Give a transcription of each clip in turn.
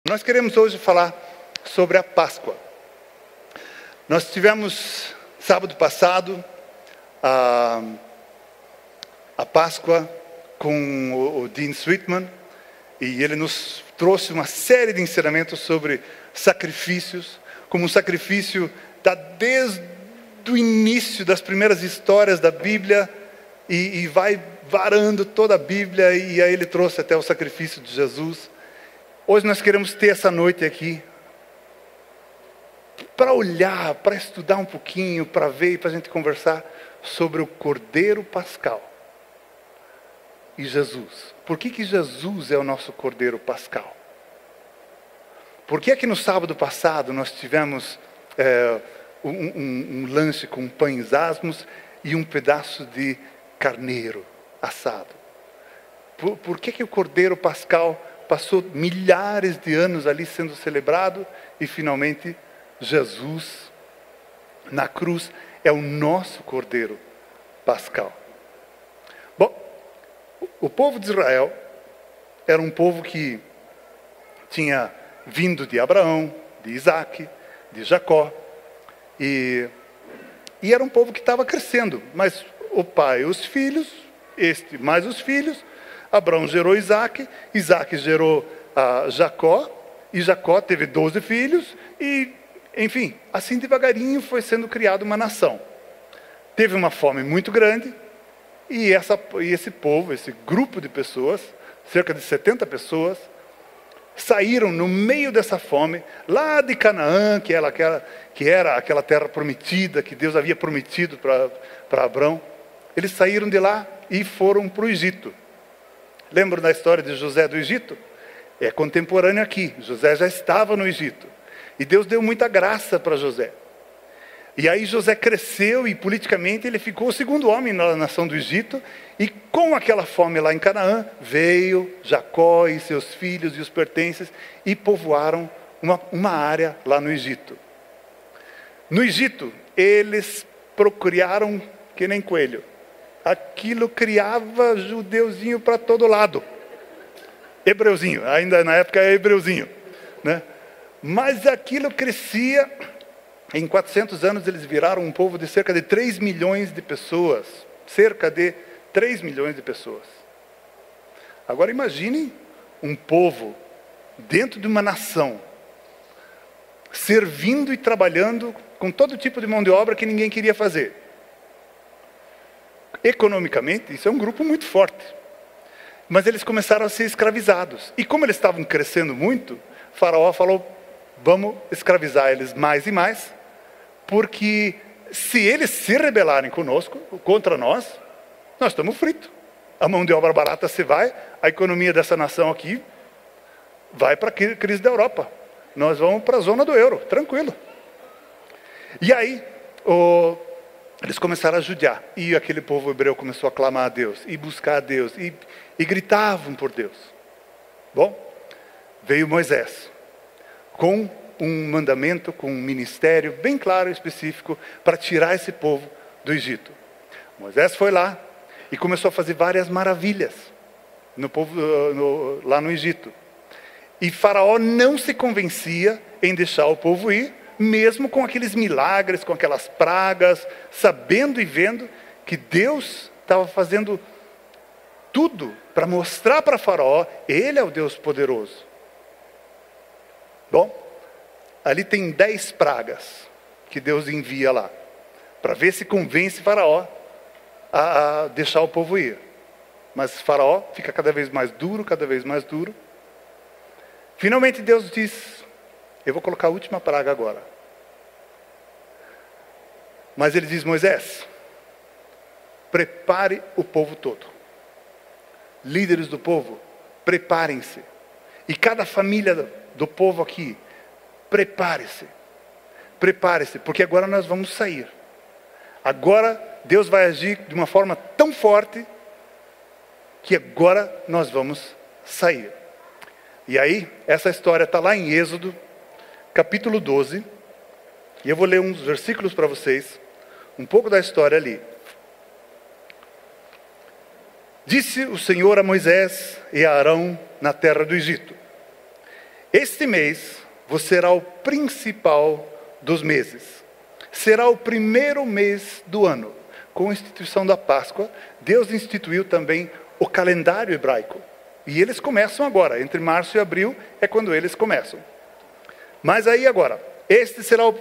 Nós queremos hoje falar sobre a Páscoa. Nós tivemos, sábado passado, a Páscoa com o Dean Sweetman, e ele nos trouxe uma série de ensinamentos sobre sacrifícios, como um sacrifício desde o início das primeiras histórias da Bíblia, e vai varando toda a Bíblia, e aí ele trouxe até o sacrifício de Jesus. Hoje nós queremos ter essa noite aqui, para olhar, para estudar um pouquinho, para ver e para a gente conversar sobre o Cordeiro Pascal e Jesus. Por que Jesus é o nosso Cordeiro Pascal? Por que no sábado passado nós tivemos um lanche com pães asmos e um pedaço de carneiro assado? Por que o Cordeiro Pascal passou milhares de anos ali sendo celebrado e finalmente Jesus na cruz é o nosso Cordeiro Pascal? Bom, o povo de Israel era um povo que tinha vindo de Abraão, de Isaac, de Jacó, e era um povo que estava crescendo, mas o pai e os filhos, mais os filhos, Abraão gerou Isaac, Isaac gerou Jacó, e Jacó teve 12 filhos, e, enfim, assim devagarinho foi sendo criada uma nação. Teve uma fome muito grande, e esse povo, esse grupo de pessoas, cerca de 70 pessoas, saíram no meio dessa fome, lá de Canaã, que era aquela terra prometida, que Deus havia prometido para Abraão. Eles saíram de lá e foram para o Egito. Lembram da história de José do Egito? É contemporâneo aqui. José já estava no Egito. E Deus deu muita graça para José. E aí José cresceu e politicamente ele ficou o segundo homem na nação do Egito. E com aquela fome lá em Canaã, veio Jacó e seus filhos e os pertences e povoaram uma área lá no Egito. No Egito, eles procriaram que nem coelho. Aquilo criava judeuzinho para todo lado. Hebreuzinho, ainda na época é hebreuzinho, né? Mas aquilo crescia. Em 400 anos eles viraram um povo de cerca de 3 milhões de pessoas. Cerca de 3 milhões de pessoas. Agora imagine um povo dentro de uma nação, servindo e trabalhando com todo tipo de mão de obra que ninguém queria fazer. Economicamente, isso é um grupo muito forte. Mas eles começaram a ser escravizados. E como eles estavam crescendo muito, Faraó falou, vamos escravizar eles mais e mais, porque se eles se rebelarem conosco, contra nós estamos fritos. A mão de obra barata se vai, a economia dessa nação aqui vai para a crise da Europa. Nós vamos para a zona do euro, tranquilo. E aí, eles começaram a judiar, e aquele povo hebreu começou a clamar a Deus, e buscar a Deus, e gritavam por Deus. Bom, veio Moisés, com um mandamento, com um ministério bem claro e específico, para tirar esse povo do Egito. Moisés foi lá, e começou a fazer várias maravilhas, lá no Egito. E Faraó não se convencia em deixar o povo ir, mesmo com aqueles milagres, com aquelas pragas, sabendo e vendo que Deus estava fazendo tudo para mostrar para Faraó, ele é o Deus poderoso. Bom, ali tem 10 pragas que Deus envia lá, para ver se convence Faraó a deixar o povo ir. Mas Faraó fica cada vez mais duro, cada vez mais duro. Finalmente Deus diz, eu vou colocar a última praga agora. Mas ele diz, Moisés, prepare o povo todo. Líderes do povo, preparem-se. E cada família do povo aqui, prepare-se. Prepare-se, porque agora nós vamos sair. Agora Deus vai agir de uma forma tão forte que agora nós vamos sair. E aí, essa história está lá em Êxodo, capítulo 12. E eu vou ler uns versículos para vocês, um pouco da história ali. Disse o Senhor a Moisés e a Arão na terra do Egito: Este mês vos será o principal dos meses. Será o primeiro mês do ano. Com a instituição da Páscoa, Deus instituiu também o calendário hebraico. E eles começam agora, entre março e abril é quando eles começam. Mas aí agora, este será o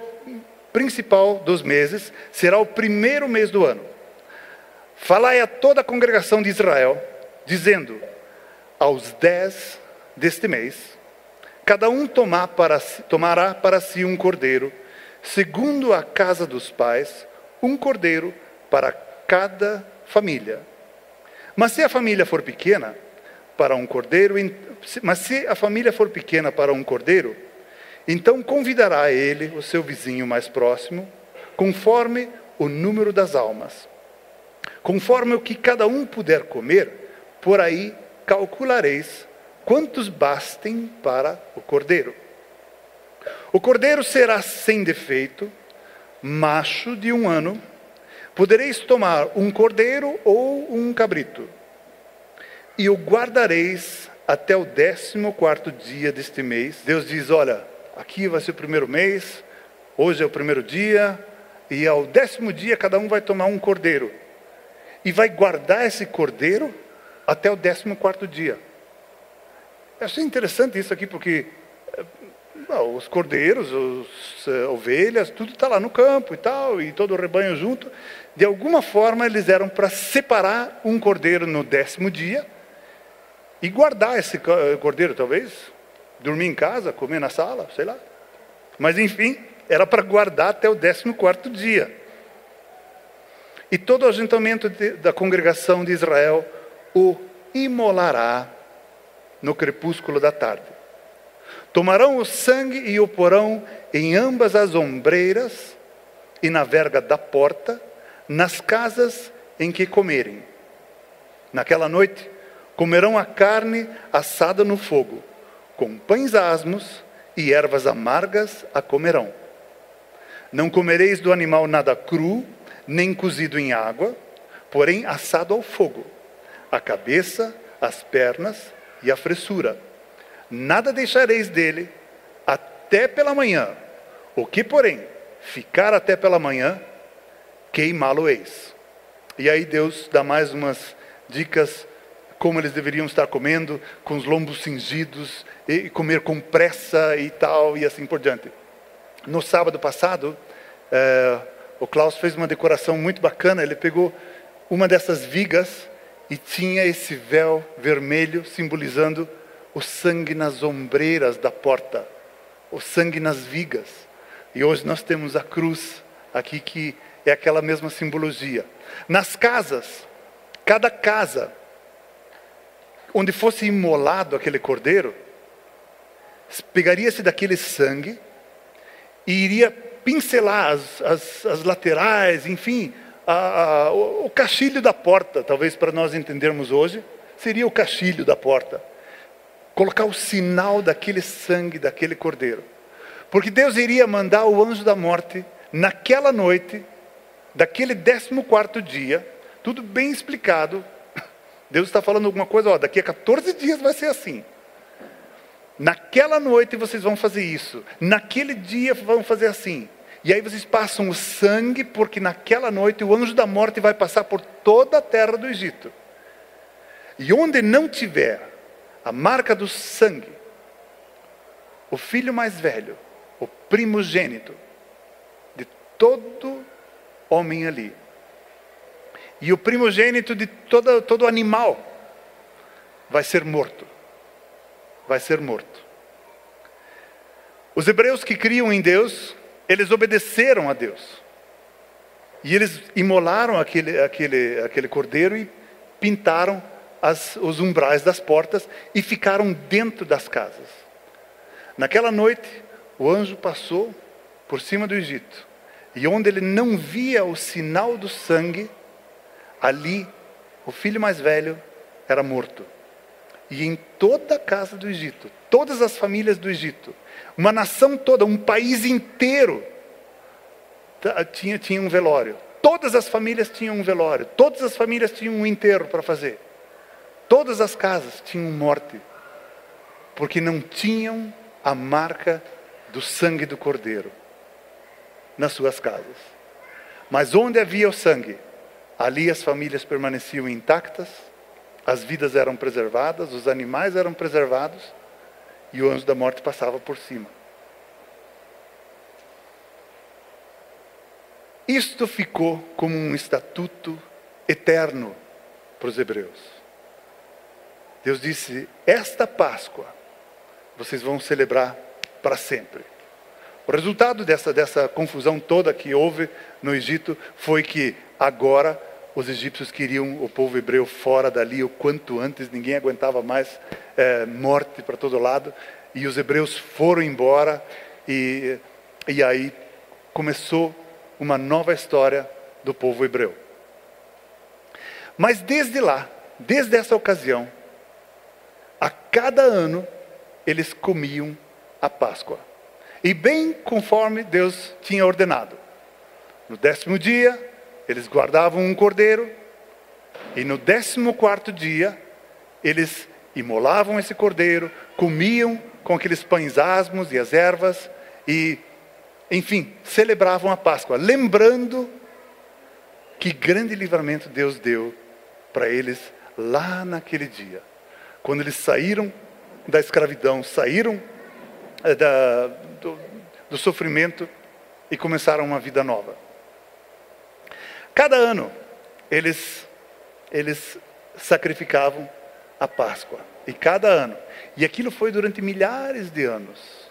principal dos meses, será o primeiro mês do ano. Falai a toda a congregação de Israel, dizendo, aos 10 deste mês, cada um tomará para si um cordeiro, segundo a casa dos pais, um cordeiro para cada família. Mas se a família for pequena para um cordeiro, então convidará ele o seu vizinho mais próximo, conforme o número das almas. Conforme o que cada um puder comer, por aí calculareis quantos bastem para o cordeiro. O cordeiro será sem defeito, macho de 1 ano. Podereis tomar um cordeiro ou um cabrito, e o guardareis até o 14º dia deste mês. Deus diz, olha, aqui vai ser o primeiro mês, hoje é o primeiro dia, e ao 10º dia cada um vai tomar um cordeiro. E vai guardar esse cordeiro até o 14º dia. Eu achei interessante isso aqui, porque os cordeiros, as ovelhas, tudo está lá no campo e tal, e todo o rebanho junto. De alguma forma eles eram para separar um cordeiro no 10º dia, e guardar esse cordeiro, talvez, dormir em casa, comer na sala, sei lá. Mas enfim, era para guardar até o 14º dia. E todo o ajuntamento da congregação de Israel o imolará no crepúsculo da tarde. Tomarão o sangue e o porão em ambas as ombreiras e na verga da porta, nas casas em que comerem. Naquela noite, comerão a carne assada no fogo, com pães asmos e ervas amargas a comerão. Não comereis do animal nada cru, nem cozido em água, porém assado ao fogo, a cabeça, as pernas e a fressura. Nada deixareis dele até pela manhã. O que, porém, ficar até pela manhã, queimá-lo-eis. E aí Deus dá mais umas dicas como eles deveriam estar comendo, com os lombos cingidos, e comer com pressa e tal, e assim por diante. No sábado passado, o Klaus fez uma decoração muito bacana. Ele pegou uma dessas vigas e tinha esse véu vermelho simbolizando o sangue nas ombreiras da porta, o sangue nas vigas. E hoje nós temos a cruz aqui, que é aquela mesma simbologia. Nas casas, cada casa onde fosse imolado aquele cordeiro, pegaria-se daquele sangue e iria pincelar as laterais, enfim, o caixilho da porta, talvez para nós entendermos hoje, seria o caixilho da porta. Colocar o sinal daquele sangue, daquele cordeiro. Porque Deus iria mandar o anjo da morte naquela noite, daquele 14º dia, tudo bem explicado. Deus está falando alguma coisa, daqui a 14 dias vai ser assim. Naquela noite vocês vão fazer isso. Naquele dia vão fazer assim. E aí vocês passam o sangue, porque naquela noite o anjo da morte vai passar por toda a terra do Egito. E onde não tiver a marca do sangue, o filho mais velho, o primogênito de todo homem ali, e o primogênito de todo animal, vai ser morto. Vai ser morto. Os hebreus que criam em Deus, eles obedeceram a Deus. E eles imolaram aquele cordeiro e pintaram os umbrais das portas e ficaram dentro das casas. Naquela noite, o anjo passou por cima do Egito. E onde ele não via o sinal do sangue, ali, o filho mais velho era morto. E em toda a casa do Egito, todas as famílias do Egito, uma nação toda, um país inteiro, tinha um velório. Todas as famílias tinham um velório. Todas as famílias tinham um enterro para fazer. Todas as casas tinham morte. Porque não tinham a marca do sangue do Cordeiro nas suas casas. Mas onde havia o sangue, ali as famílias permaneciam intactas, as vidas eram preservadas, os animais eram preservados, e o anjo da morte passava por cima. Isto ficou como um estatuto eterno para os hebreus. Deus disse: esta Páscoa vocês vão celebrar para sempre. O resultado dessa confusão toda que houve no Egito foi que agora os egípcios queriam o povo hebreu fora dali o quanto antes, ninguém aguentava mais morte para todo lado, e os hebreus foram embora, e aí começou uma nova história do povo hebreu. Mas desde lá, desde essa ocasião, a cada ano eles comiam a Páscoa. E bem conforme Deus tinha ordenado. No 10º dia, eles guardavam um cordeiro. E no 14º dia, eles imolavam esse cordeiro, comiam com aqueles pães asmos e as ervas. E, enfim, celebravam a Páscoa. Lembrando que grande livramento Deus deu para eles lá naquele dia. Quando eles saíram da escravidão, saíram do sofrimento e começaram uma vida nova. Cada ano eles sacrificavam a Páscoa, e cada ano, e aquilo foi durante milhares de anos.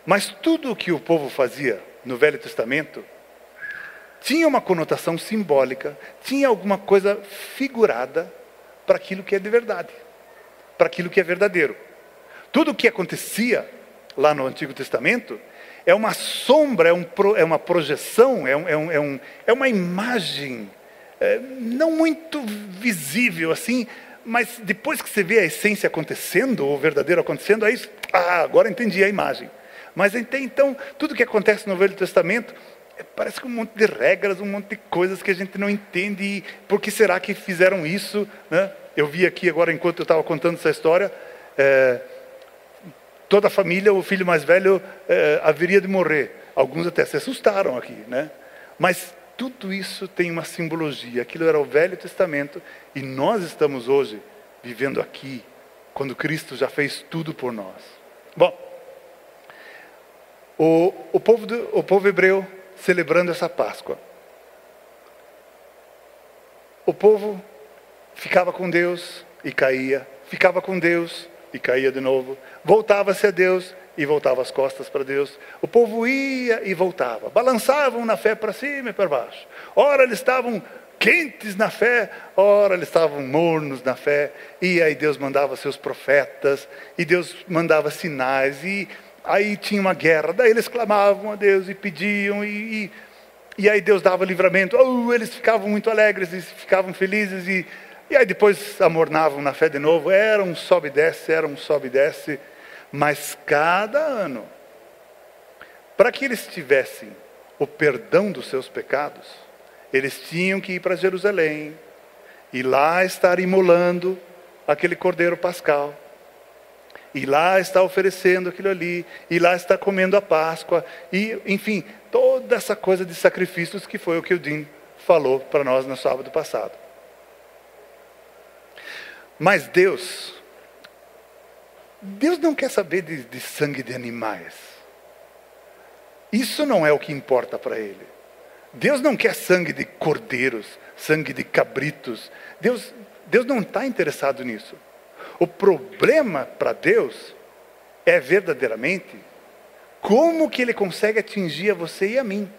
Mas tudo o que o povo fazia no Velho Testamento tinha uma conotação simbólica, tinha alguma coisa figurada para aquilo que é de verdade, para aquilo que é verdadeiro. Tudo o que acontecia lá no Antigo Testamento é uma sombra, é uma projeção, é uma imagem não muito visível assim, mas depois que você vê a essência acontecendo, o verdadeiro acontecendo, aí agora entendi a imagem. Mas então, tudo que acontece no Velho Testamento parece que um monte de regras, um monte de coisas que a gente não entende, e por que será que fizeram isso, né? Eu vi aqui agora, enquanto eu estava contando essa história, toda a família, o filho mais velho haveria de morrer. Alguns até se assustaram aqui, né? Mas tudo isso tem uma simbologia. Aquilo era o Velho Testamento, e nós estamos hoje vivendo aqui, quando Cristo já fez tudo por nós. Bom, o povo hebreu celebrando essa Páscoa. O povo ficava com Deus e caía, ficava com Deus e caía de novo, voltava-se a Deus e voltava as costas para Deus. O povo ia e voltava, balançavam na fé para cima e para baixo. Ora eles estavam quentes na fé, ora eles estavam mornos na fé, e aí Deus mandava seus profetas, e Deus mandava sinais, e aí tinha uma guerra, daí eles clamavam a Deus e pediam, e aí Deus dava livramento. Eles ficavam muito alegres e ficavam felizes, e aí depois amornavam na fé de novo. Era um sobe e desce, mas cada ano, para que eles tivessem o perdão dos seus pecados, eles tinham que ir para Jerusalém, e lá estar imolando aquele cordeiro pascal, e lá está oferecendo aquilo ali, e lá está comendo a Páscoa, e enfim, toda essa coisa de sacrifícios, que foi o que o Dean falou para nós no sábado passado. Mas Deus não quer saber de sangue de animais. Isso não é o que importa para Ele. Deus não quer sangue de cordeiros, sangue de cabritos. Deus não está interessado nisso. O problema para Deus é verdadeiramente como que Ele consegue atingir a você e a mim.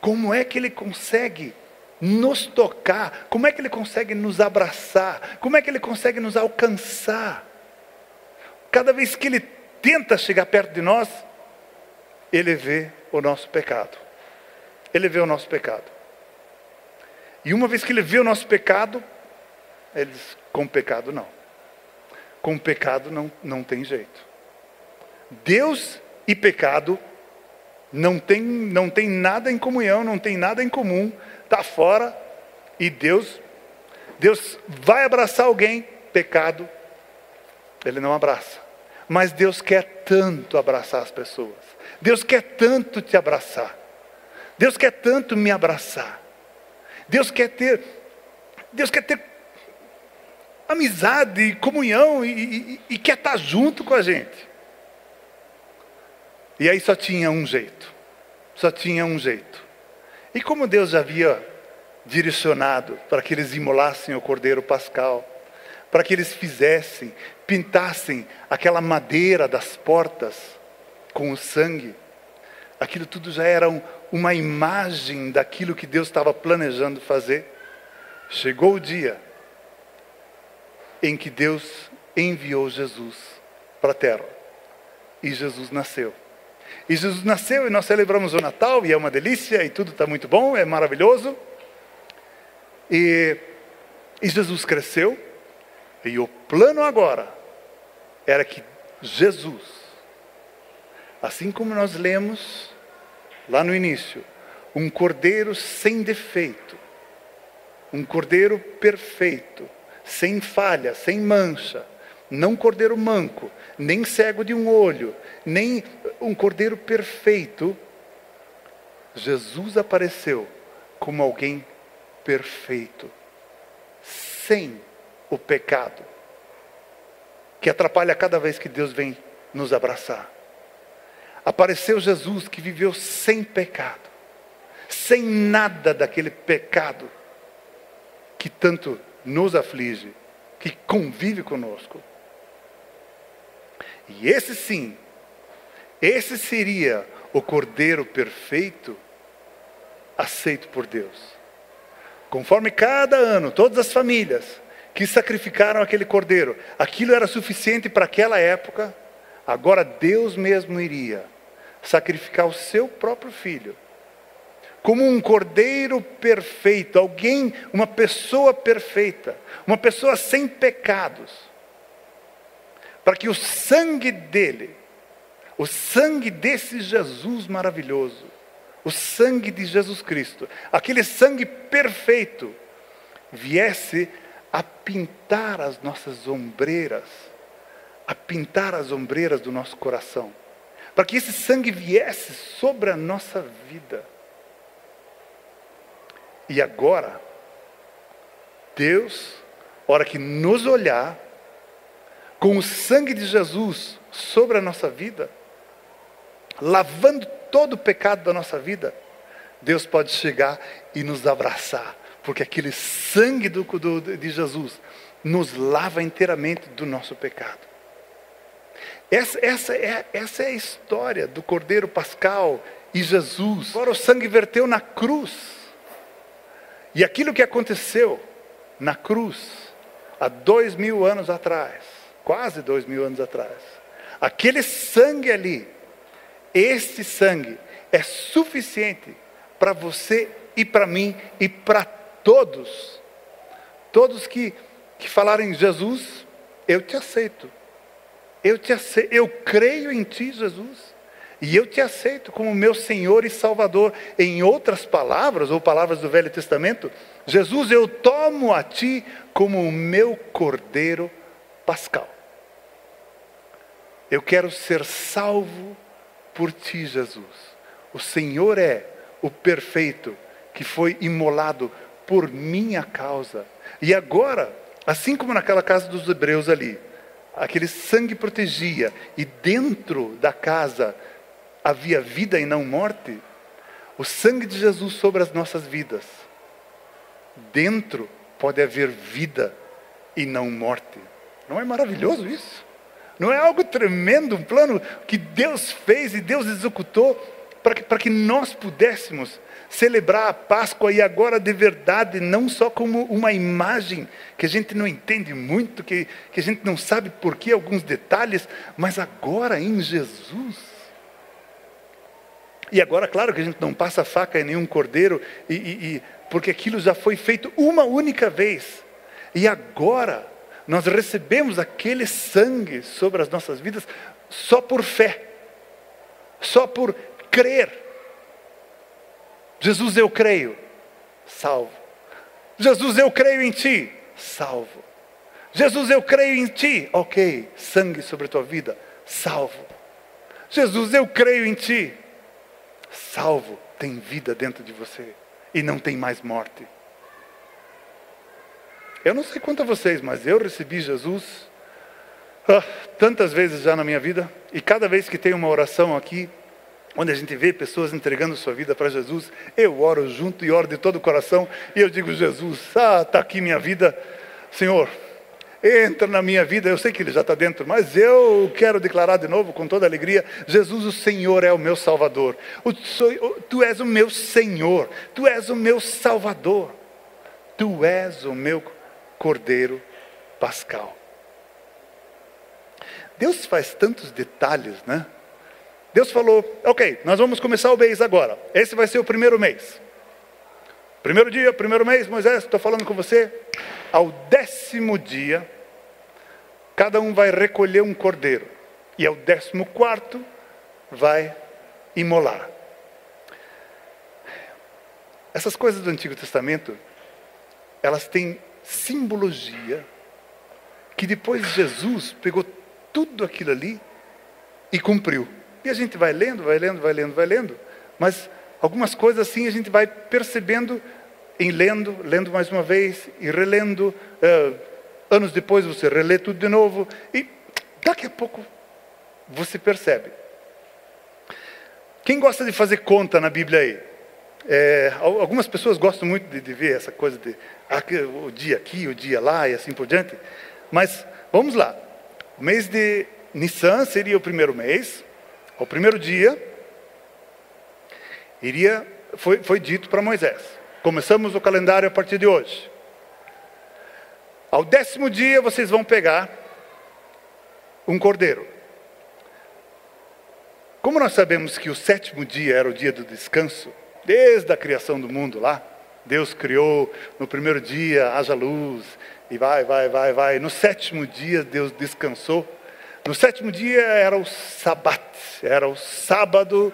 Como é que Ele consegue nos tocar? Como é que Ele consegue nos abraçar? Como é que Ele consegue nos alcançar? Cada vez que Ele tenta chegar perto de nós, Ele vê o nosso pecado. Ele vê o nosso pecado. E uma vez que Ele vê o nosso pecado, Ele diz: com pecado não. Com pecado não tem jeito. Deus e pecado não tem nada em comunhão, não tem nada em comum, está fora. E Deus vai abraçar alguém, pecado Ele não abraça. Mas Deus quer tanto abraçar as pessoas. Deus quer tanto te abraçar. Deus quer tanto me abraçar. Deus quer ter amizade, comunhão e quer estar junto com a gente. E aí só tinha um jeito. Só tinha um jeito. E como Deus já havia direcionado para que eles imolassem o cordeiro pascal, para que eles pintassem aquela madeira das portas com o sangue, aquilo tudo já era uma imagem daquilo que Deus estava planejando fazer. Chegou o dia em que Deus enviou Jesus para a terra. E Jesus nasceu. E Jesus nasceu e nós celebramos o Natal e é uma delícia e tudo está muito bom, é maravilhoso. E Jesus cresceu e o plano agora era que Jesus, assim como nós lemos lá no início, um cordeiro sem defeito, um cordeiro perfeito, sem falha, sem mancha, não cordeiro manco, nem cego de um olho, nem um cordeiro perfeito. Jesus apareceu como alguém perfeito, sem o pecado, que atrapalha cada vez que Deus vem nos abraçar. Apareceu Jesus que viveu sem pecado, sem nada daquele pecado que tanto nos aflige, que convive conosco. E esse sim, esse seria o cordeiro perfeito aceito por Deus. Conforme cada ano, todas as famílias que sacrificaram aquele cordeiro, aquilo era suficiente para aquela época. Agora Deus mesmo iria sacrificar o seu próprio filho, como um cordeiro perfeito, alguém, uma pessoa perfeita, uma pessoa sem pecados, para que o sangue dele, o sangue desse Jesus maravilhoso, o sangue de Jesus Cristo, aquele sangue perfeito, viesse a pintar as nossas ombreiras, a pintar as ombreiras do nosso coração, para que esse sangue viesse sobre a nossa vida. E agora, Deus, hora que nos olhar, com o sangue de Jesus sobre a nossa vida, lavando todo o pecado da nossa vida, Deus pode chegar e nos abraçar, porque aquele sangue de Jesus nos lava inteiramente do nosso pecado. Essa é a história do Cordeiro Pascal e Jesus. Agora o sangue verteu na cruz. E aquilo que aconteceu na cruz, há 2000 anos atrás, quase 2000 anos atrás, aquele sangue ali, este sangue é suficiente para você e para mim e para todos que falarem: Jesus, eu te aceito, eu creio em ti, Jesus, e eu te aceito como meu Senhor e Salvador. Em outras palavras, ou palavras do Velho Testamento, Jesus, eu tomo a ti como o meu Cordeiro Pascal. Eu quero ser salvo por ti, Jesus. O Senhor é o perfeito que foi imolado por minha causa. E agora, assim como naquela casa dos hebreus ali, aquele sangue protegia, e dentro da casa havia vida e não morte, o sangue de Jesus sobre as nossas vidas, dentro pode haver vida e não morte. Não é maravilhoso isso? Não é algo tremendo, um plano que Deus fez e Deus executou para que nós pudéssemos celebrar a Páscoa, e agora de verdade, não só como uma imagem que a gente não entende muito, que a gente não sabe por que alguns detalhes, mas agora em Jesus. E agora, claro que a gente não passa faca em nenhum cordeiro, porque aquilo já foi feito uma única vez. E agora nós recebemos aquele sangue sobre as nossas vidas só por fé, só por crer. Jesus, eu creio, salvo. Jesus, eu creio em ti, salvo. Jesus, eu creio em ti, ok, sangue sobre a tua vida, salvo. Jesus, eu creio em ti. Salvo, tem vida dentro de você e não tem mais morte. Eu não sei quanto a vocês, mas eu recebi Jesus tantas vezes já na minha vida, e cada vez que tem uma oração aqui, onde a gente vê pessoas entregando sua vida para Jesus, eu oro junto e oro de todo o coração, e eu digo: Jesus, está aqui minha vida, Senhor, entra na minha vida. Eu sei que Ele já está dentro, mas eu quero declarar de novo com toda alegria: Jesus, o Senhor é o meu Salvador, Tu és o meu Senhor, Tu és o meu Salvador, Tu és o meu Cordeiro Pascal. Deus faz tantos detalhes, né? Deus falou: ok, nós vamos começar o mês agora. Esse vai ser o primeiro mês. Primeiro dia, primeiro mês, Moisés, estou falando com você. Ao 10º dia, cada um vai recolher um cordeiro. E ao 14º, vai imolar. Essas coisas do Antigo Testamento, elas têm simbologia, que depois Jesus pegou tudo aquilo ali e cumpriu. E a gente vai lendo, mas algumas coisas assim a gente vai percebendo em lendo mais uma vez e relendo. Anos depois você relê tudo de novo e daqui a pouco você percebe. Quem gosta de fazer conta na Bíblia aí? Algumas pessoas gostam muito de ver essa coisa de o dia aqui, o dia lá e assim por diante. Mas vamos lá. O mês de Nissan seria o primeiro mês. O primeiro dia foi dito para Moisés: começamos o calendário a partir de hoje. Ao 10º dia vocês vão pegar um cordeiro. Como nós sabemos que o 7º dia era o dia do descanso, desde a criação do mundo lá, Deus criou, no primeiro dia haja luz, e vai. No 7º dia Deus descansou. No 7º dia era o Sabat, era o sábado,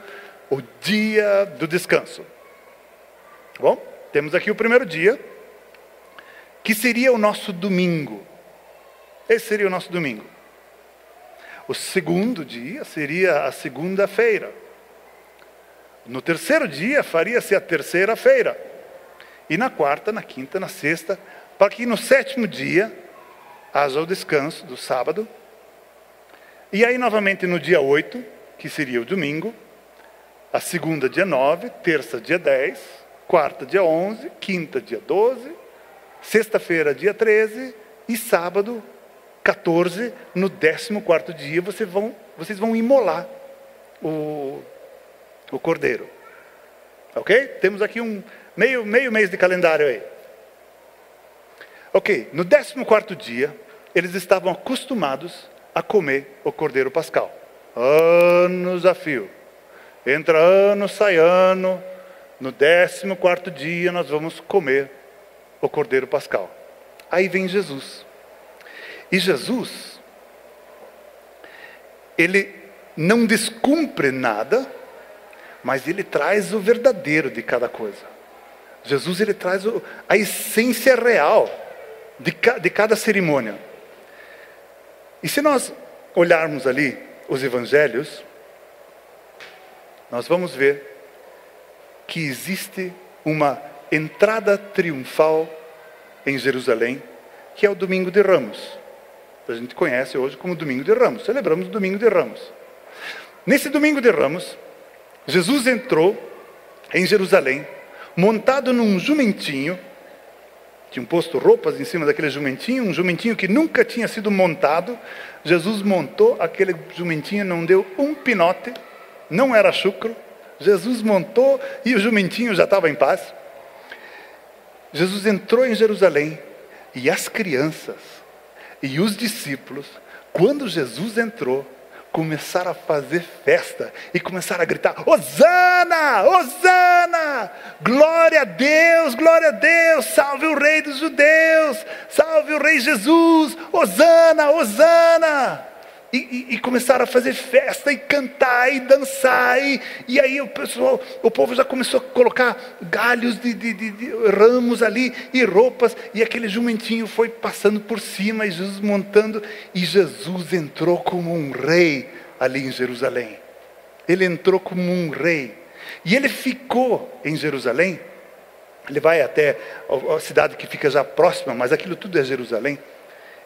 o dia do descanso. Bom, temos aqui o primeiro dia, que seria o nosso domingo. Esse seria o nosso domingo. O segundo dia seria a segunda-feira. No terceiro dia faria-se a terceira-feira. E na quarta, na quinta, na sexta, para que no 7º dia haja o descanso do sábado. E aí novamente no dia 8, que seria o domingo, a segunda dia 9, terça dia 10, quarta dia 11, quinta dia 12, sexta-feira dia 13 e sábado 14, no 14º dia vocês vão imolar o cordeiro. Ok? Temos aqui um meio mês de calendário aí. Ok, no 14º dia, eles estavam acostumados a comer o cordeiro pascal. Anos a fio. Entra ano, sai ano. No 14º dia nós vamos comer o cordeiro pascal. Aí vem Jesus. E Jesus, ele não descumpre nada, mas ele traz o verdadeiro de cada coisa. Jesus, ele traz a essência real de cada cerimônia. E se nós olharmos ali os evangelhos, nós vamos ver que existe uma entrada triunfal em Jerusalém, que é o Domingo de Ramos. A gente conhece hoje como Domingo de Ramos. Celebramos o Domingo de Ramos. Nesse Domingo de Ramos, Jesus entrou em Jerusalém, montado num jumentinho. Tinham posto roupas em cima daquele jumentinho, um jumentinho que nunca tinha sido montado. Jesus montou aquele jumentinho, não deu um pinote, não era chucro. Jesus montou e o jumentinho já estava em paz. Jesus entrou em Jerusalém e as crianças e os discípulos, quando Jesus entrou, começaram a fazer festa e começaram a gritar: Hosana, Hosana, glória a Deus, salve o Rei dos Judeus, salve o Rei Jesus, Hosana, Hosana. E começaram a fazer festa e cantar e dançar, e aí o povo já começou a colocar galhos de ramos ali e roupas, e aquele jumentinho foi passando por cima e Jesus montando, e Jesus entrou como um rei ali em Jerusalém. Ele entrou como um rei. E ele ficou em Jerusalém. Ele vai até a cidade que fica já próxima, mas aquilo tudo é Jerusalém.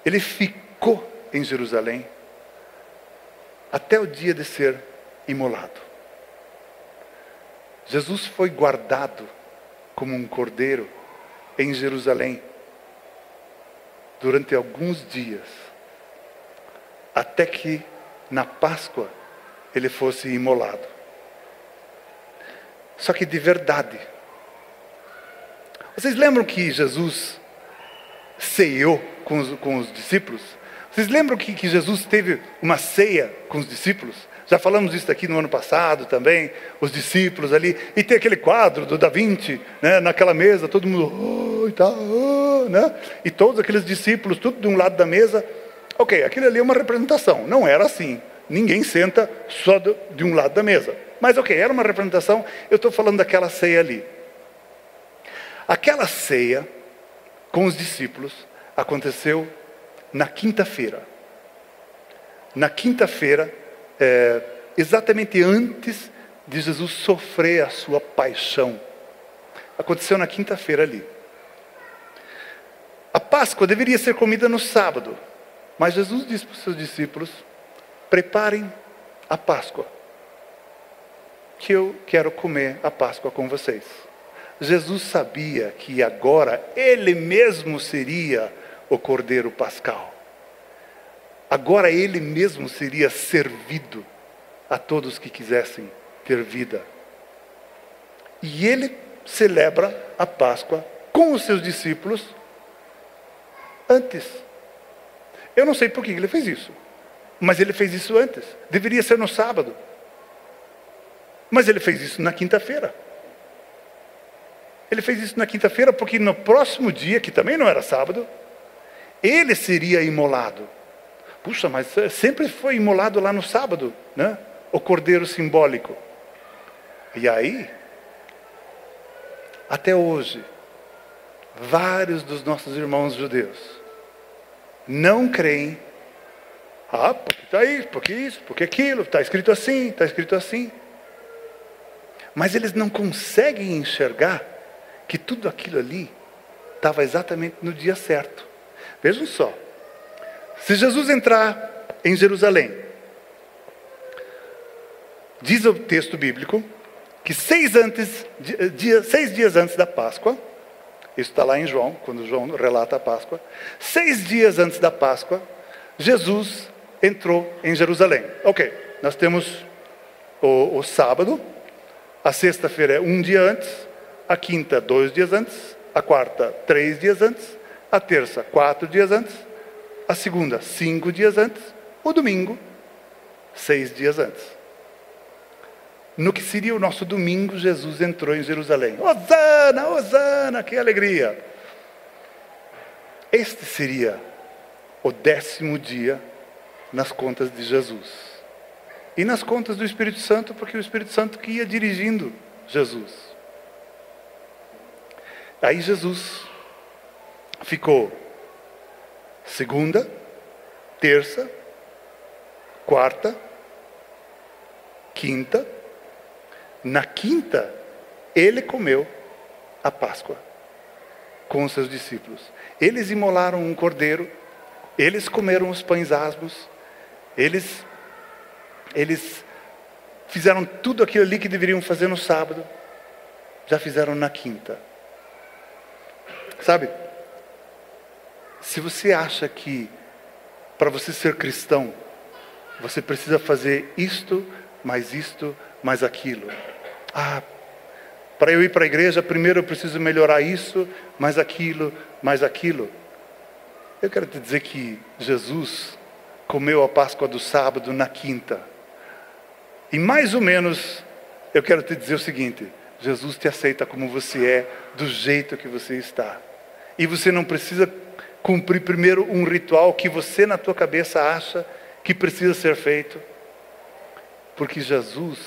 Ele ficou em Jerusalém até o dia de ser imolado. Jesus foi guardado como um cordeiro em Jerusalém durante alguns dias, até que na Páscoa ele fosse imolado. Só que de verdade. Vocês lembram que Jesus ceiou com os discípulos? Vocês lembram que Jesus teve uma ceia com os discípulos? Já falamos isso aqui no ano passado também, os discípulos ali, e tem aquele quadro do Da Vinci, né, naquela mesa, todo mundo, né? E todos aqueles discípulos, tudo de um lado da mesa. Ok, aquilo ali é uma representação, não era assim, ninguém senta só de um lado da mesa. Mas ok, era uma representação, eu estou falando daquela ceia ali. Aquela ceia com os discípulos aconteceu na quinta-feira. Na quinta-feira, exatamente antes de Jesus sofrer a sua paixão. Aconteceu na quinta-feira ali. A Páscoa deveria ser comida no sábado, mas Jesus disse para os seus discípulos: preparem a Páscoa, que eu quero comer a Páscoa com vocês. Jesus sabia que agora ele mesmo seria o Cordeiro Pascal. Agora ele mesmo seria servido a todos que quisessem ter vida. E ele celebra a Páscoa com os seus discípulos antes. Eu não sei por que ele fez isso, mas ele fez isso antes. Deveria ser no sábado, mas ele fez isso na quinta-feira. Ele fez isso na quinta-feira porque no próximo dia, que também não era sábado, ele seria imolado. Puxa, mas sempre foi imolado lá no sábado, né? O cordeiro simbólico. E aí, até hoje, vários dos nossos irmãos judeus não creem. Porque está isso, porque isso, porque aquilo, está escrito assim, está escrito assim. Mas eles não conseguem enxergar que tudo aquilo ali estava exatamente no dia certo. Vejam só. Se Jesus entrar em Jerusalém, diz o texto bíblico que 6 dias antes da Páscoa, isso está lá em João, quando João relata a Páscoa, 6 dias antes da Páscoa, Jesus entrou em Jerusalém. Ok, nós temos o sábado, a sexta-feira é 1 dia antes, a quinta 2 dias antes, a quarta 3 dias antes, a terça 4 dias antes, a segunda 5 dias antes, o domingo 6 dias antes. No que seria o nosso domingo, Jesus entrou em Jerusalém. Hosana, Hosana, que alegria! Este seria o 10º dia nas contas de Jesus. E nas contas do Espírito Santo, porque o Espírito Santo que ia dirigindo Jesus. Aí Jesus ficou segunda, terça, quarta, quinta. Na quinta, ele comeu a Páscoa com os seus discípulos. Eles imolaram um cordeiro, eles comeram os pães asmos, eles fizeram tudo aquilo ali que deveriam fazer no sábado, já fizeram na quinta. Sabe, se você acha que para você ser cristão, você precisa fazer isto, mais aquilo. Para eu ir para a igreja, primeiro eu preciso melhorar isso, mais aquilo. Eu quero te dizer que Jesus comeu a Páscoa do sábado na quinta. E mais ou menos, eu quero te dizer o seguinte: Jesus te aceita como você é, do jeito que você está. E você não precisa cumprir primeiro um ritual que você na tua cabeça acha que precisa ser feito. Porque Jesus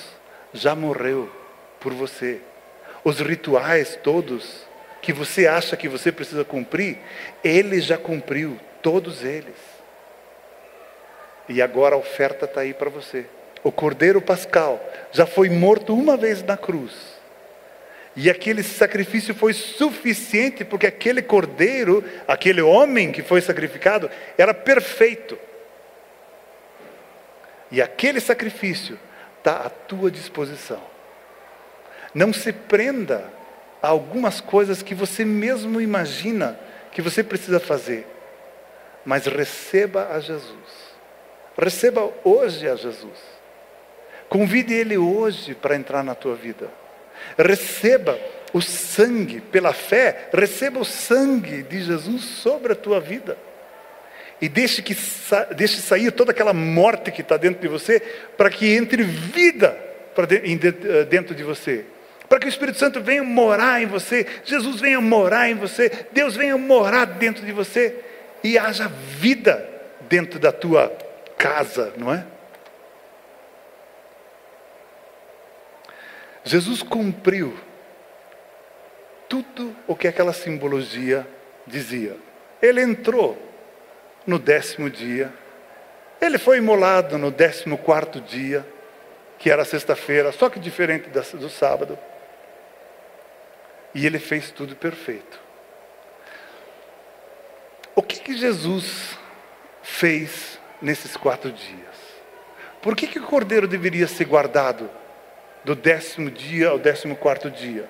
já morreu por você. Os rituais todos que você acha que você precisa cumprir, Ele já cumpriu todos eles. E agora a oferta está aí para você. O Cordeiro Pascal já foi morto uma vez na cruz. E aquele sacrifício foi suficiente, porque aquele cordeiro, aquele homem que foi sacrificado, era perfeito. E aquele sacrifício está à tua disposição. Não se prenda a algumas coisas que você mesmo imagina que você precisa fazer. Mas receba a Jesus. Receba hoje a Jesus. Convide Ele hoje para entrar na tua vida. Receba o sangue, pela fé, receba o sangue de Jesus sobre a tua vida. E deixe sair toda aquela morte que está dentro de você, para que entre vida dentro de você. Para que o Espírito Santo venha morar em você, Jesus venha morar em você, Deus venha morar dentro de você, e haja vida dentro da tua casa, não é? Jesus cumpriu tudo o que aquela simbologia dizia. Ele entrou no 10º dia, ele foi imolado no 14º dia, que era sexta-feira, só que diferente do sábado. E ele fez tudo perfeito. O que Jesus fez nesses 4 dias? Por que o cordeiro deveria ser guardado do 10º dia ao 14º dia?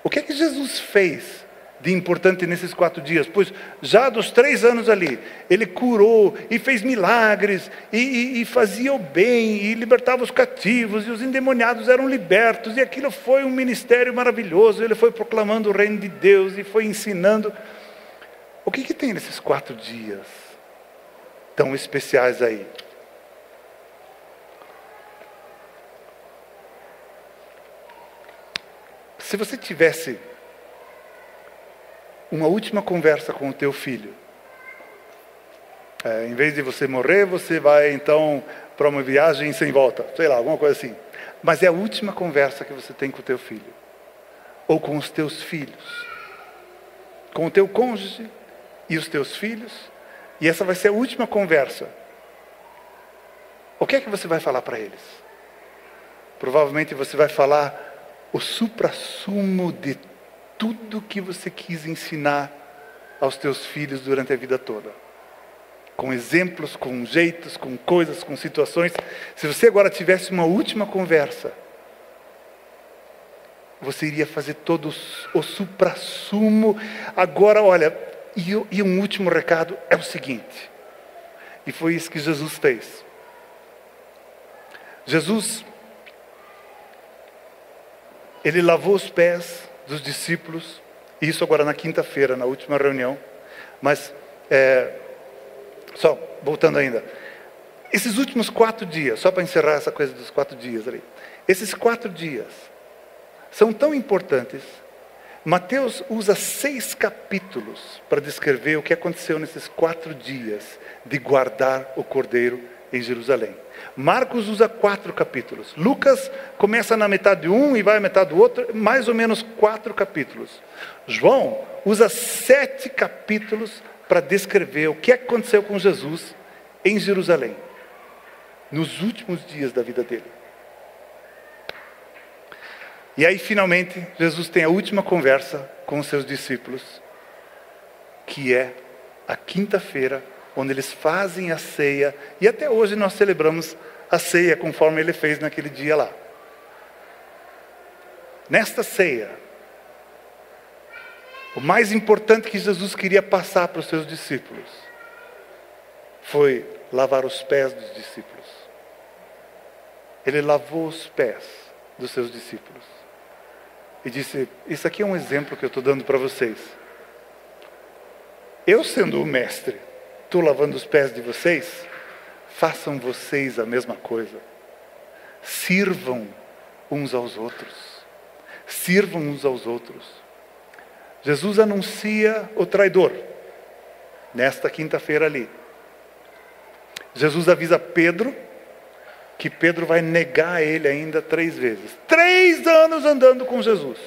O que Jesus fez de importante nesses 4 dias? Pois já dos 3 anos ali, ele curou e fez milagres, e fazia o bem, e libertava os cativos, e os endemoniados eram libertos, e aquilo foi um ministério maravilhoso. Ele foi proclamando o reino de Deus, e foi ensinando. O que tem nesses 4 dias tão especiais aí? Se você tivesse uma última conversa com o teu filho, em vez de você morrer, você vai então para uma viagem sem volta, sei lá, alguma coisa assim. Mas é a última conversa que você tem com o teu filho, ou com os teus filhos, com o teu cônjuge e os teus filhos, e essa vai ser a última conversa. O que é que você vai falar para eles? Provavelmente você vai falar o suprassumo de tudo que você quis ensinar aos teus filhos durante a vida toda. Com exemplos, com jeitos, com coisas, com situações. Se você agora tivesse uma última conversa, você iria fazer todo o suprassumo. Agora, olha, e um último recado é o seguinte. E foi isso que Jesus fez. Jesus, ele lavou os pés dos discípulos, isso agora na quinta-feira, na última reunião. Mas, só voltando ainda, esses últimos 4 dias, só para encerrar essa coisa dos 4 dias ali, esses 4 dias são tão importantes. Mateus usa 6 capítulos para descrever o que aconteceu nesses 4 dias de guardar o cordeiro em Jerusalém. Marcos usa 4 capítulos. Lucas começa na metade de um e vai à metade do outro, mais ou menos 4 capítulos. João usa 7 capítulos para descrever o que aconteceu com Jesus em Jerusalém, nos últimos dias da vida dele. E aí finalmente Jesus tem a última conversa com os seus discípulos, que é a quinta-feira, onde eles fazem a ceia, e até hoje nós celebramos a ceia conforme ele fez naquele dia lá. Nesta ceia, o mais importante que Jesus queria passar para os seus discípulos foi lavar os pés dos discípulos. Ele lavou os pés dos seus discípulos e disse: isso aqui é um exemplo que eu estou dando para vocês. Eu, sendo o mestre, estou lavando os pés de vocês, façam vocês a mesma coisa. Sirvam uns aos outros. Sirvam uns aos outros. Jesus anuncia o traidor, nesta quinta-feira ali. Jesus avisa Pedro, que Pedro vai negar ele ainda 3 vezes. 3 anos andando com Jesus.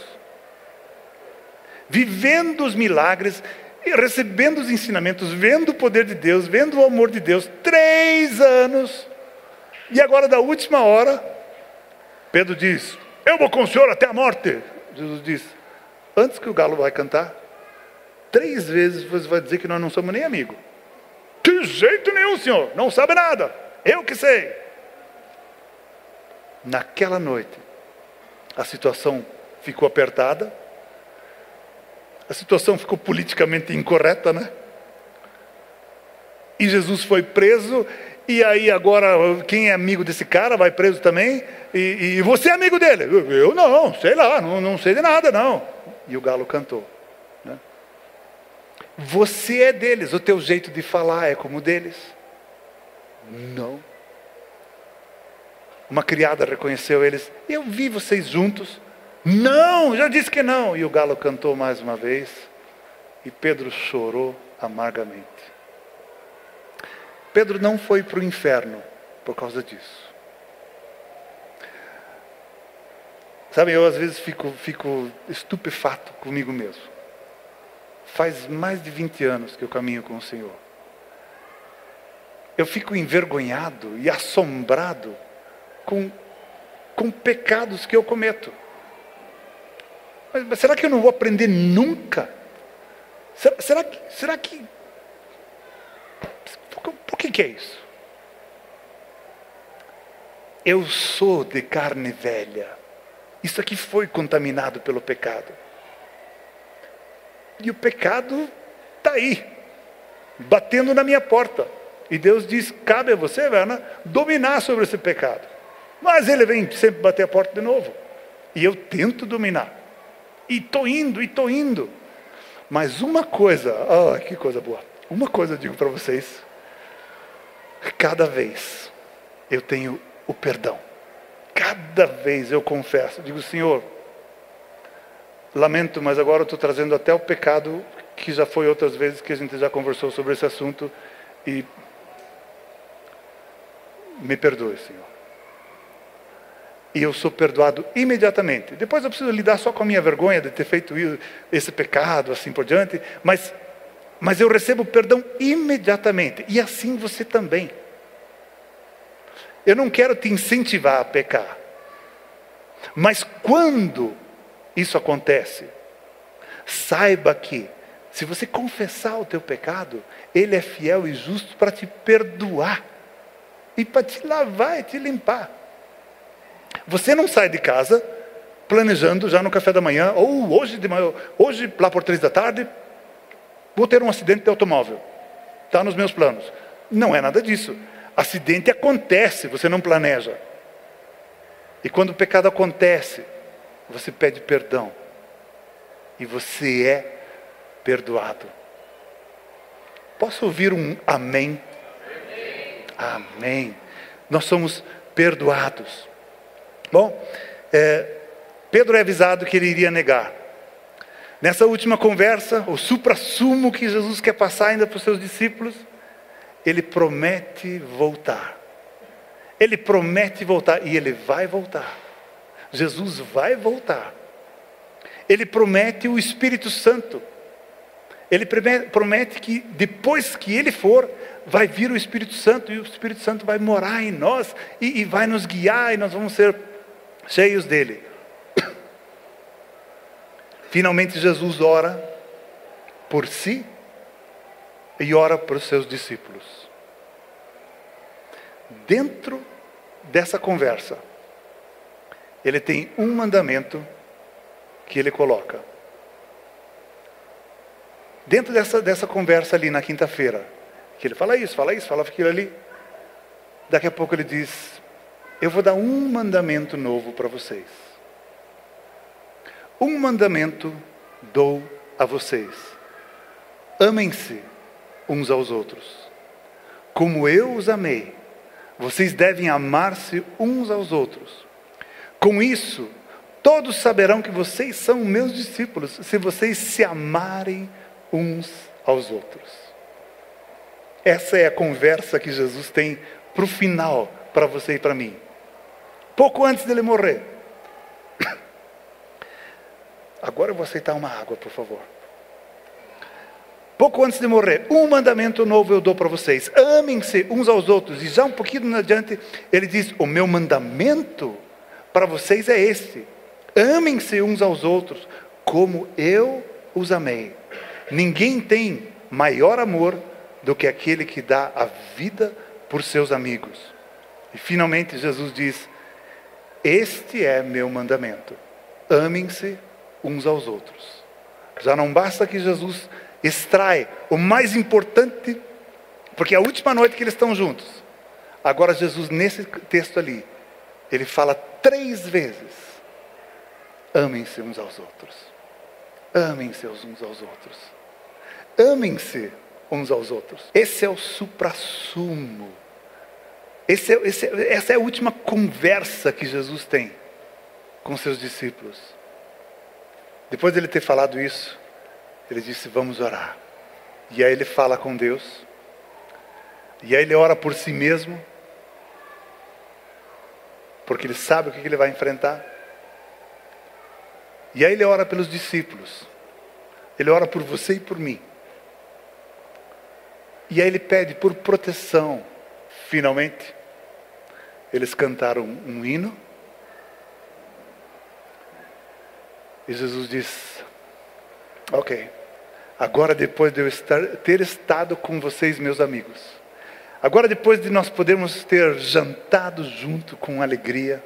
Vivendo os milagres, e recebendo os ensinamentos, vendo o poder de Deus, vendo o amor de Deus, 3 anos, e agora da última hora, Pedro diz, eu vou com o senhor até a morte. Jesus diz, antes que o galo vai cantar, 3 vezes você vai dizer que nós não somos nem amigos. De jeito nenhum, senhor, não sabe nada, eu que sei. Naquela noite, a situação ficou apertada, a situação ficou politicamente incorreta, né? E Jesus foi preso, e aí agora, quem é amigo desse cara vai preso também, e você é amigo dele? Eu não, sei lá, não sei de nada não. E o galo cantou, né? Você é deles, o teu jeito de falar é como o deles? Não. Uma criada reconheceu eles, eu vi vocês juntos. Não, já disse que não. E o galo cantou mais uma vez, e Pedro chorou amargamente. Pedro não foi para o inferno por causa disso. Sabe, eu às vezes fico estupefato comigo mesmo. Faz mais de 20 anos que eu caminho com o Senhor. Eu fico envergonhado e assombrado com pecados que eu cometo. Mas será que eu não vou aprender nunca? Será que... Por que é isso? Eu sou de carne velha. Isso aqui foi contaminado pelo pecado. E o pecado está aí, batendo na minha porta. E Deus diz, cabe a você, Werner, dominar sobre esse pecado. Mas ele vem sempre bater a porta de novo. E eu tento dominar. E estou indo. Mas uma coisa, que coisa boa. Uma coisa eu digo para vocês. Cada vez eu tenho o perdão. Cada vez eu confesso. Digo, Senhor, lamento, mas agora eu estou trazendo até o pecado, que já foi outras vezes que a gente já conversou sobre esse assunto. E me perdoe, Senhor. E eu sou perdoado imediatamente. Depois eu preciso lidar só com a minha vergonha de ter feito esse pecado, assim por diante. Mas eu recebo perdão imediatamente. E assim você também. Eu não quero te incentivar a pecar. Mas quando isso acontece, saiba que, se você confessar o teu pecado, Ele é fiel e justo para te perdoar. E para te lavar e te limpar. Você não sai de casa planejando já no café da manhã, ou hoje de manhã, hoje lá por 3 da tarde, vou ter um acidente de automóvel. Está nos meus planos. Não é nada disso. Acidente acontece, você não planeja. E quando o pecado acontece, você pede perdão. E você é perdoado. Posso ouvir um amém? Amém. Nós somos perdoados. Bom, Pedro é avisado que ele iria negar. Nessa última conversa, o suprassumo que Jesus quer passar ainda para os seus discípulos, ele promete voltar. Ele promete voltar e ele vai voltar. Jesus vai voltar. Ele promete o Espírito Santo. Ele promete que depois que ele for, vai vir o Espírito Santo e o Espírito Santo vai morar em nós e vai nos guiar e nós vamos ser cheios dele. Finalmente Jesus ora por si e ora por seus discípulos. Dentro dessa conversa, ele tem um mandamento que ele coloca. Dentro dessa conversa ali na quinta-feira, que ele fala isso, fala aquilo ali. Daqui a pouco ele diz, eu vou dar um mandamento novo para vocês. Um mandamento dou a vocês. Amem-se uns aos outros. Como eu os amei, vocês devem amar-se uns aos outros. Com isso, todos saberão que vocês são meus discípulos, se vocês se amarem uns aos outros. Essa é a conversa que Jesus tem para o final, para você e para mim. Pouco antes dele morrer. Agora eu vou aceitar uma água, por favor. pouco antes de morrer, um mandamento novo eu dou para vocês: amem-se uns aos outros. E já um pouquinho adiante, ele diz: o meu mandamento para vocês é este: amem-se uns aos outros, como eu os amei. Ninguém tem maior amor do que aquele que dá a vida por seus amigos. E finalmente Jesus diz: este é meu mandamento: amem-se uns aos outros. Já não basta que Jesus extrai o mais importante, porque é a última noite que eles estão juntos. Agora Jesus, nesse texto ali, ele fala 3 vezes: amem-se uns aos outros. Amem-se uns aos outros. Amem-se uns aos outros. Esse é o suprassumo. Essa é a última conversa que Jesus tem com seus discípulos. Depois de ele ter falado isso, ele disse: vamos orar. E aí ele fala com Deus. E aí ele ora por si mesmo, porque ele sabe o que ele vai enfrentar. E aí ele ora pelos discípulos. Ele ora por você e por mim. E aí ele pede por proteção. Finalmente, eles cantaram um hino. E Jesus diz: ok, agora depois de eu ter estado com vocês, meus amigos, agora depois de nós podermos ter jantado junto com alegria,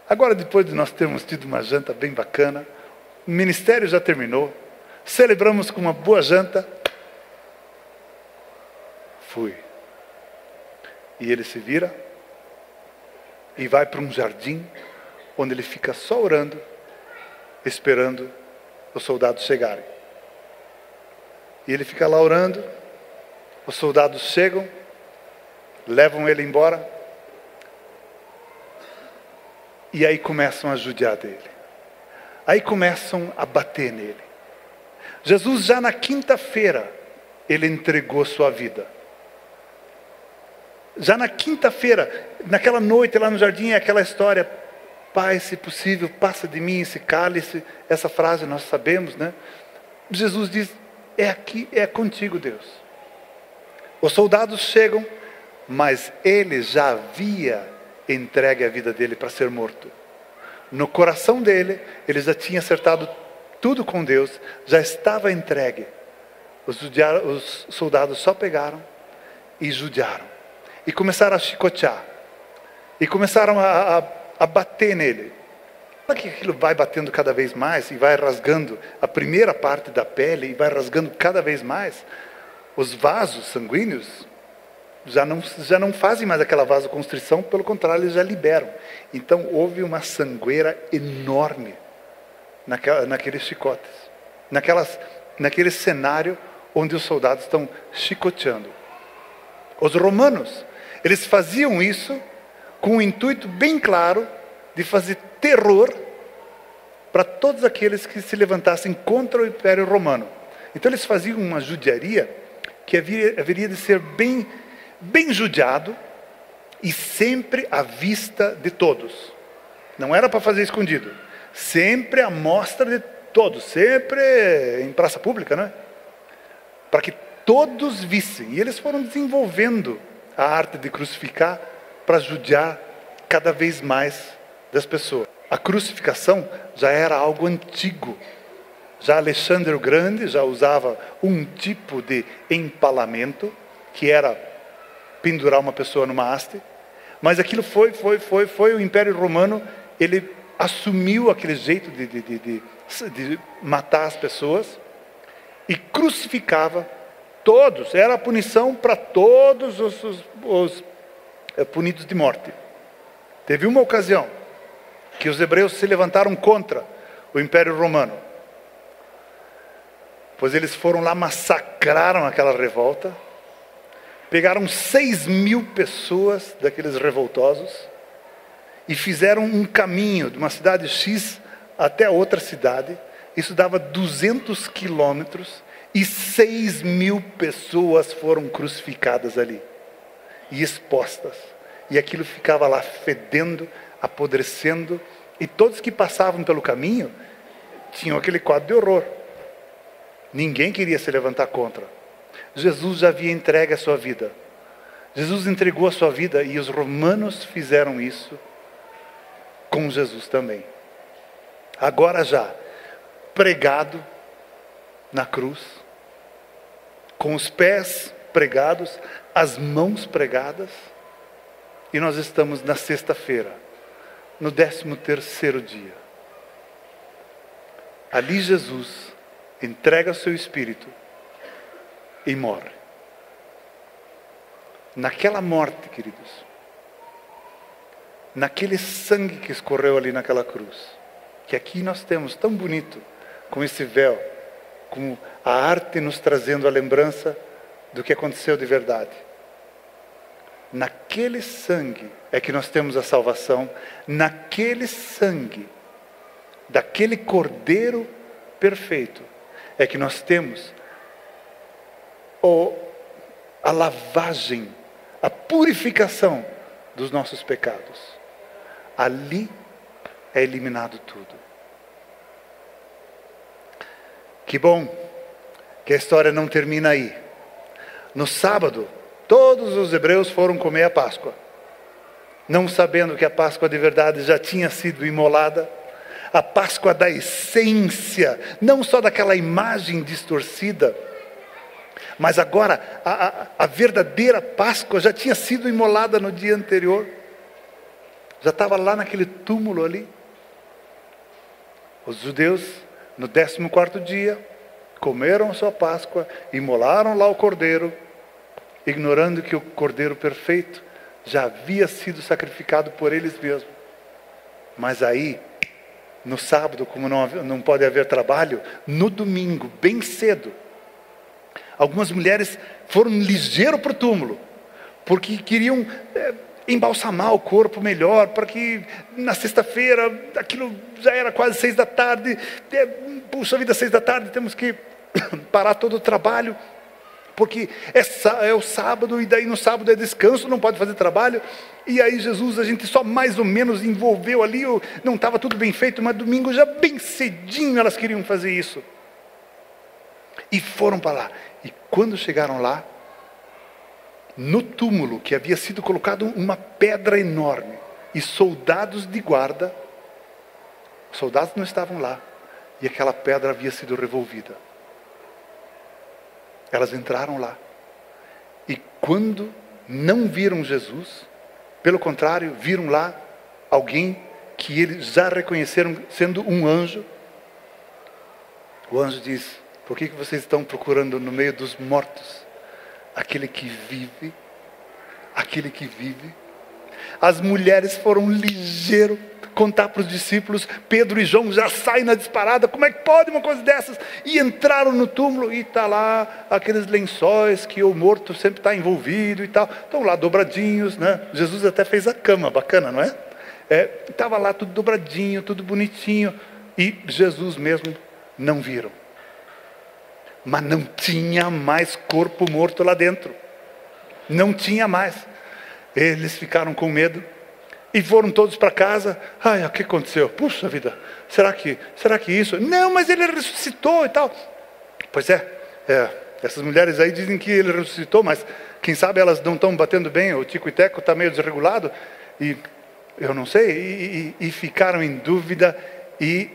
agora depois de nós termos tido uma janta bem bacana, o ministério já terminou, celebramos com uma boa janta, fui. E ele se vira e vai para um jardim, onde ele fica só orando, esperando os soldados chegarem. E ele fica lá orando, os soldados chegam, levam ele embora, e aí começam a judiar dele. Aí começam a bater nele. Jesus já na quinta-feira, ele entregou sua vida. Já na quinta-feira, naquela noite lá no jardim, é aquela história: Pai, se possível, passa de mim esse cálice. Essa frase nós sabemos, né? Jesus diz: é aqui, é contigo, Deus. Os soldados chegam, mas ele já havia entregue a vida dele para ser morto. No coração dele, ele já tinha acertado tudo com Deus, já estava entregue. Os soldados só pegaram e judiaram. E começaram a chicotear. E começaram a bater nele. Sabe que aquilo vai batendo cada vez mais e vai rasgando a primeira parte da pele e vai rasgando cada vez mais? Os vasos sanguíneos já não fazem mais aquela vasoconstrição, pelo contrário, eles já liberam. Então houve uma sangueira enorme naqueles chicotes. Naquele cenário onde os soldados estão chicoteando. Os romanos, eles faziam isso com um intuito bem claro de fazer terror para todos aqueles que se levantassem contra o Império Romano. Então eles faziam uma judiaria que haveria de ser bem judiado e sempre à vista de todos. Não era para fazer escondido. Sempre à mostra de todos. Sempre em praça pública, né? Para que todos vissem. E eles foram desenvolvendo a arte de crucificar para judiar cada vez mais das pessoas. A crucificação já era algo antigo. Já Alexandre o Grande já usava um tipo de empalamento, que era pendurar uma pessoa numa haste. Mas aquilo foi o Império Romano, ele assumiu aquele jeito de matar as pessoas e crucificava todos. Era a punição para todos os punidos de morte. Teve uma ocasião que os hebreus se levantaram contra o Império Romano, pois eles foram lá, massacraram aquela revolta, pegaram 6.000 pessoas daqueles revoltosos e fizeram um caminho de uma cidade X até outra cidade. Isso dava 200 quilômetros e 6.000 pessoas foram crucificadas ali e expostas. E aquilo ficava lá fedendo, apodrecendo, e todos que passavam pelo caminho tinham aquele quadro de horror. Ninguém queria se levantar contra. Jesus já havia entregue a sua vida. Jesus entregou a sua vida e os romanos fizeram isso com Jesus também. Agora já, pregado na cruz, com os pés pregados, as mãos pregadas, e nós estamos na sexta-feira, no 13º dia. Ali Jesus entrega o seu espírito e morre. Naquela morte, queridos, naquele sangue que escorreu ali naquela cruz, que aqui nós temos tão bonito, com esse véu, com a arte nos trazendo a lembrança do que aconteceu de verdade. Naquele sangue é que nós temos a salvação, naquele sangue, daquele Cordeiro perfeito, é que nós temos a lavagem, a purificação dos nossos pecados. Ali é eliminado tudo. Que bom que a história não termina aí. No sábado, todos os hebreus foram comer a Páscoa, não sabendo que a Páscoa de verdade já tinha sido imolada, a Páscoa da essência, não só daquela imagem distorcida, mas agora a verdadeira Páscoa já tinha sido imolada no dia anterior, já estava lá naquele túmulo ali. Os judeus, no 14º dia, comeram a sua Páscoa, imolaram lá o Cordeiro, ignorando que o Cordeiro perfeito já havia sido sacrificado por eles mesmos. Mas aí, no sábado, como não pode haver trabalho, no domingo, bem cedo, algumas mulheres foram ligeiro para o túmulo, porque queriam embalsamar o corpo melhor, para que na sexta-feira, aquilo já era quase 6 da tarde, puxa vida, 6 da tarde, temos que parar todo o trabalho, porque é o sábado, e daí no sábado é descanso, não pode fazer trabalho. E aí Jesus, a gente só mais ou menos envolveu ali, não estava tudo bem feito, mas domingo já bem cedinho elas queriam fazer isso. E foram para lá. E quando chegaram lá, no túmulo que havia sido colocado uma pedra enorme, e soldados de guarda, os soldados não estavam lá, e aquela pedra havia sido revolvida. Elas entraram lá, e quando não viram Jesus, pelo contrário, viram lá alguém que eles já reconheceram sendo um anjo. O anjo diz: por que vocês estão procurando no meio dos mortos aquele que vive? Aquele que vive. As mulheres foram ligeiros contar para os discípulos. Pedro e João já saem na disparada. Como é que pode uma coisa dessas? E entraram no túmulo e está lá aqueles lençóis que o morto sempre está envolvido e tal. Estão lá dobradinhos, né? Jesus até fez a cama, bacana, não é? Estava lá tudo dobradinho, tudo bonitinho. E Jesus mesmo não viram. Mas não tinha mais corpo morto lá dentro. Não tinha mais. Eles ficaram com medo e foram todos para casa. Ai, o que aconteceu? Puxa vida, será que isso? Não, mas ele ressuscitou e tal. Pois essas mulheres aí dizem que ele ressuscitou, mas quem sabe elas não estão batendo bem, o tico e teco está meio desregulado, e eu não sei, e ficaram em dúvida. E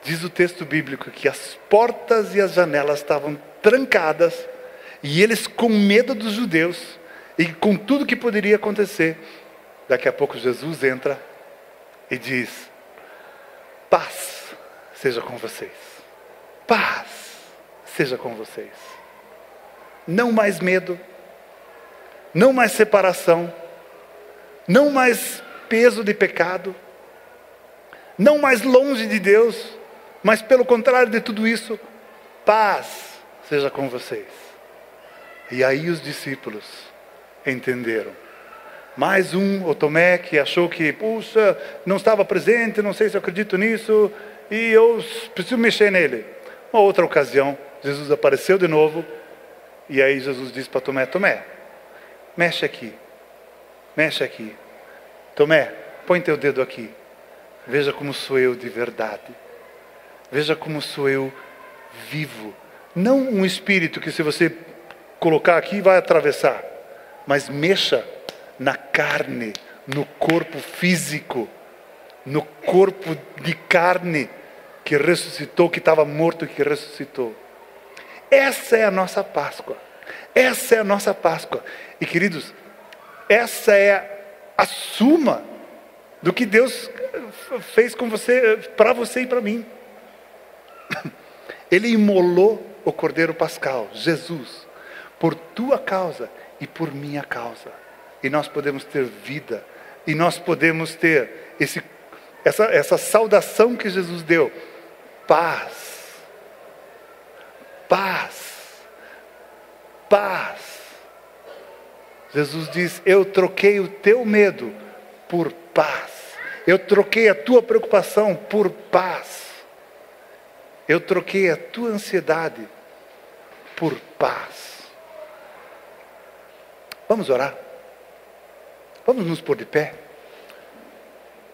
diz o texto bíblico que as portas e as janelas estavam trancadas, e eles com medo dos judeus, e com tudo que poderia acontecer. Daqui a pouco Jesus entra e diz: paz seja com vocês. Paz seja com vocês. Não mais medo, não mais separação, não mais peso de pecado, não mais longe de Deus, mas pelo contrário de tudo isso, paz seja com vocês. E aí os discípulos entenderam. Mais o Tomé, que achou que, puxa, não estava presente, não sei se eu acredito nisso, e eu preciso mexer nele. Uma outra ocasião, Jesus apareceu de novo, e aí Jesus disse para Tomé: Tomé, mexe aqui. Tomé, põe teu dedo aqui. Veja como sou eu de verdade. Veja como sou eu vivo. Não um espírito que se você colocar aqui vai atravessar, mas mexa na carne, no corpo físico, no corpo de carne que ressuscitou, que estava morto e que ressuscitou. Essa é a nossa Páscoa. Essa é a nossa Páscoa. E queridos, essa é a suma do que Deus fez com você, para você e para mim. Ele imolou o Cordeiro Pascal, Jesus, por tua causa e por minha causa. E nós podemos ter vida. E nós podemos ter essa saudação que Jesus deu. Paz. Paz. Paz. Jesus diz, eu troquei o teu medo por paz. Eu troquei a tua preocupação por paz. Eu troquei a tua ansiedade por paz. Vamos orar? Vamos nos pôr de pé?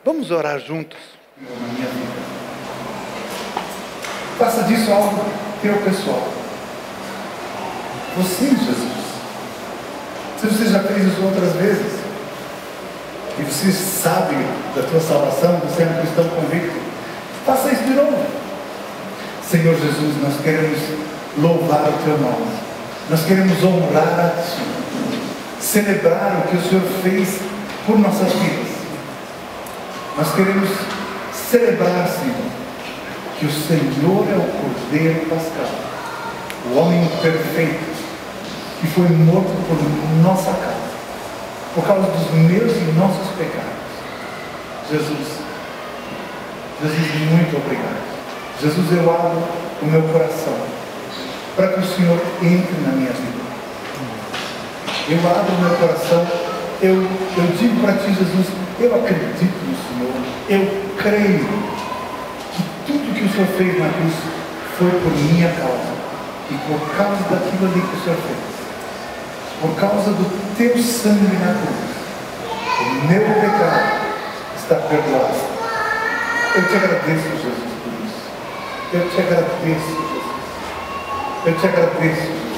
Vamos orar juntos? Na minha vida. Faça disso algo teu pessoal. Você, Jesus. Se você já fez isso outras vezes, e você sabe da tua salvação, você é um cristão convicto, faça isso de novo. Senhor Jesus, nós queremos louvar o teu nome. Nós queremos honrar a ti. Celebrar o que o Senhor fez por nossas vidas. Nós queremos celebrar, Senhor, que o Senhor é o Cordeiro Pascal, o homem perfeito, que foi morto por nossa causa, por causa dos meus e nossos pecados. Jesus, muito obrigado. Jesus, eu abro o meu coração para que o Senhor entre na minha vida. Eu abro o meu coração, eu digo para ti, Jesus, eu acredito no Senhor, eu creio que tudo que o Senhor fez na cruz foi por minha causa, e por causa daquilo ali que o Senhor fez, por causa do teu sangue na cruz, o meu pecado está perdoado. Eu te agradeço, Jesus, por isso. Eu te agradeço, Jesus. Eu te agradeço, Jesus.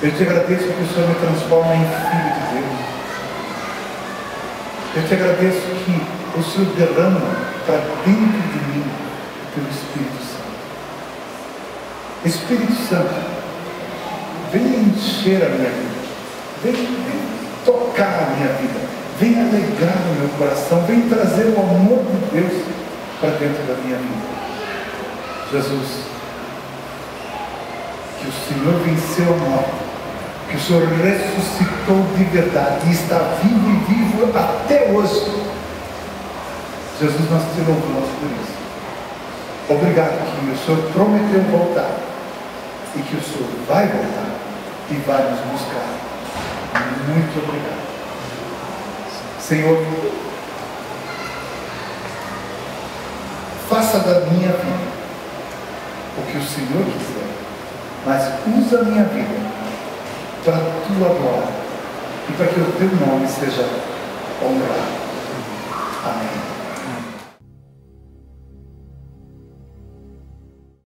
Eu te agradeço que o Senhor me transforma em filho de Deus. Eu te agradeço que o Senhor derrama para dentro de mim o teu Espírito Santo. Espírito Santo, venha encher a minha vida. Venha tocar a minha vida. Venha alegrar o meu coração. Venha trazer o amor de Deus para dentro da minha vida. Jesus, que o Senhor venceu a morte, que o Senhor ressuscitou de verdade e está vivo e vivo até hoje. Jesus, nós te louvamos por isso. Obrigado que o Senhor prometeu voltar e que o Senhor vai voltar e vai nos buscar. Muito obrigado. Senhor, faça da minha vida o que o Senhor quiser, mas usa a minha vida para a tua glória e para que o teu nome seja honrado.